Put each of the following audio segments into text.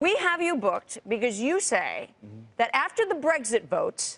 We have you booked because you say that after the Brexit votes,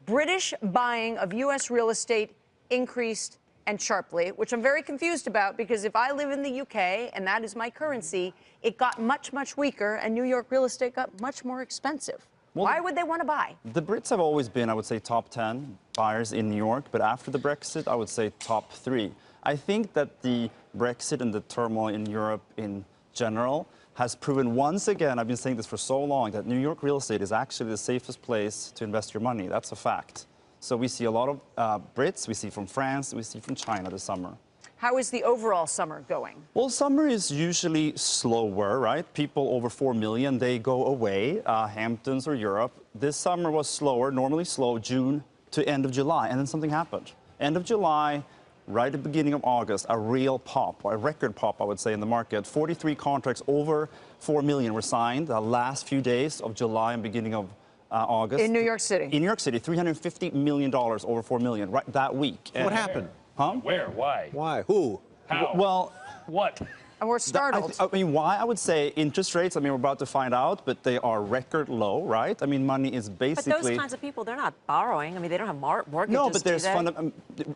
British buying of U.S. real estate increased and sharply, which I'm very confused about because if I live in the U.K. and that is my currency, it got much, much weaker and New York real estate got much more expensive. Well, why would they want to buy? The Brits have always been, I would say, top 10 buyers in New York, but after the Brexit, I would say top 3. I think that the Brexit and the turmoil in Europe in general has proven once again, I've been saying this for so long, that New York real estate is actually the safest place to invest your money. That's a fact. So we see a lot of Brits, we see from France, we see from China this summer. How is the overall summer going? Well, summer is usually slower, right? People over 4 million, they go away, Hamptons or Europe. This summer was slower, normally slow, June to end of July, and then something happened. End of July, right at the beginning of August, a real pop, a record pop, I would say, in the market. 43 contracts over 4 million were signed the last few days of July and beginning of August. In New York City? In New York City, $350 million over 4 million, right that week. What happened? Huh? Where? Why? Why? Who? How? Well, what? And we're startled. I mean, why? I would say interest rates, I mean, we're about to find out, but they are record low, right? I mean, money is basically... But those kinds of people, they're not borrowing. I mean, they don't have mortgages, no, but there's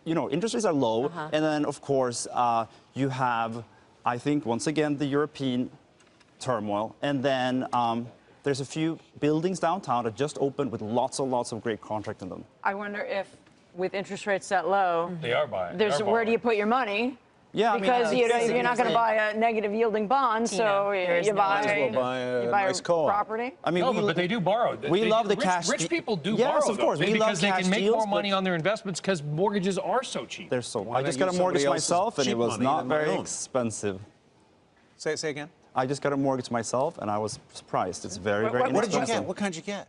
you know, interest rates are low. And then, of course, you have, I think, once again, the European turmoil. And then there's a few buildings downtown that just opened with lots of great contract in them. I wonder if, with interest rates that low... They are buying. Where do you put your money? Yeah, because you're not going to buy a negative yielding bond, so you buy a nice co-op property. I mean, but they do borrow. We love the cash. Rich people do yes, borrow, of course. because they can make more money on their investments because mortgages are so cheap. They're so. I just got a mortgage myself, and it was not very expensive. Say again. I just got a mortgage myself, and I was surprised. It's very inexpensive. What did you get? What kind did you get?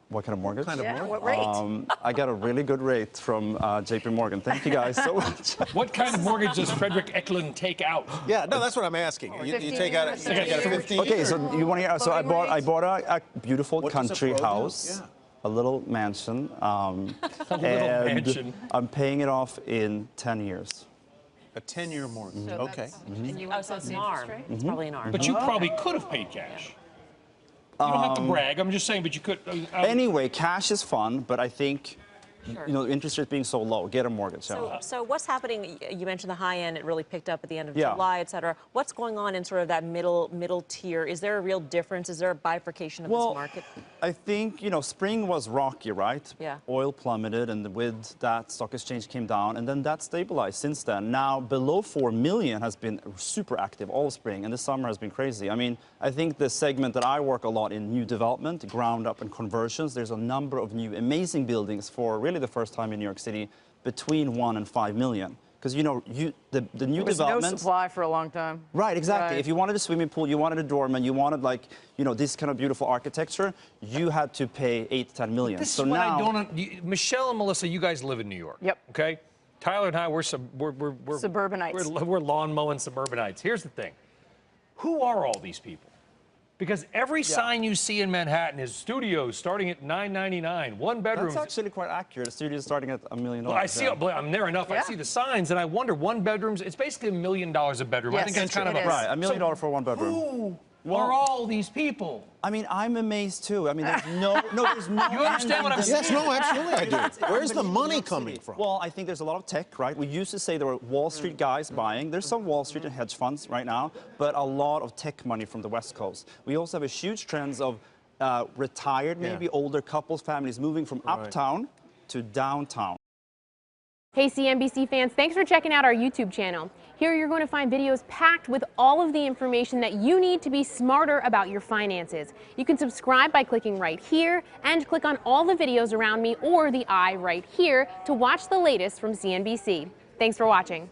What kind of mortgage? What kind of mortgage? What rate? I got a really good rate from JP Morgan. Thank you guys so much. What kind of mortgage does Fredrik Eklund take out? Yeah, no, that's what I'm asking. You take out a 15. Okay, so you want to hear? So I bought a beautiful country house, a little mansion, and I'm paying it off in 10 years. A 10-year mortgage. Okay. So it's an ARM. It's probably an ARM. But you probably could have paid cash. You don't have to brag. I'm just saying, but you could. Anyway, cash is fun, but I think, you know, interest rates being so low, get a mortgage. So what's happening? You mentioned the high end. It really picked up at the end of July, et cetera. What's going on in sort of that middle tier? Is there a real difference? Is there a bifurcation of this market? I think, you know, spring was rocky, right? Yeah. Oil plummeted, and with that, stock exchange came down, and then that stabilized since then. Now, below 4 million has been super active all spring, and this summer has been crazy. I mean, I think the segment that I work a lot in, new development, ground up and conversions, there's a number of new amazing buildings for really the first time in New York City between 1 and 5 million. Because, you know, the new development... no supply for a long time. Right, exactly. Right. If you wanted a swimming pool, you wanted a doorman, you wanted, like, you know, this kind of beautiful architecture, you had to pay 8 to 10 million. This is what I don't... Michelle and Melissa, you guys live in New York. Yep. Okay? Tyler and I, we're suburbanites. We're lawn mowing suburbanites. Here's the thing. Who are all these people? Because every sign you see in Manhattan is studios starting at $9.99, one bedroom. That's actually quite accurate. A studio is starting at $1 million. Well, I see. I'm there enough. I see the signs, and I wonder, one bedrooms. It's basically $1 million a bedroom. Yes, I think that's kind of right. $1 million for one bedroom. Who are all these people? I mean, I'm amazed too. I mean, there's there's no. You understand what I'm saying? Yes, no, absolutely I do. Where's the money coming from? Well, I think there's a lot of tech, right? We used to say there were Wall Street guys buying. There's some Wall Street and hedge funds right now, but a lot of tech money from the West Coast. We also have a huge trend of retired, maybe older couples, families moving from uptown to downtown. Hey CNBC fans, thanks for checking out our YouTube channel. Here you're going to find videos packed with all of the information that you need to be smarter about your finances. You can subscribe by clicking right here and click on all the videos around me or the eye right here to watch the latest from CNBC. Thanks for watching.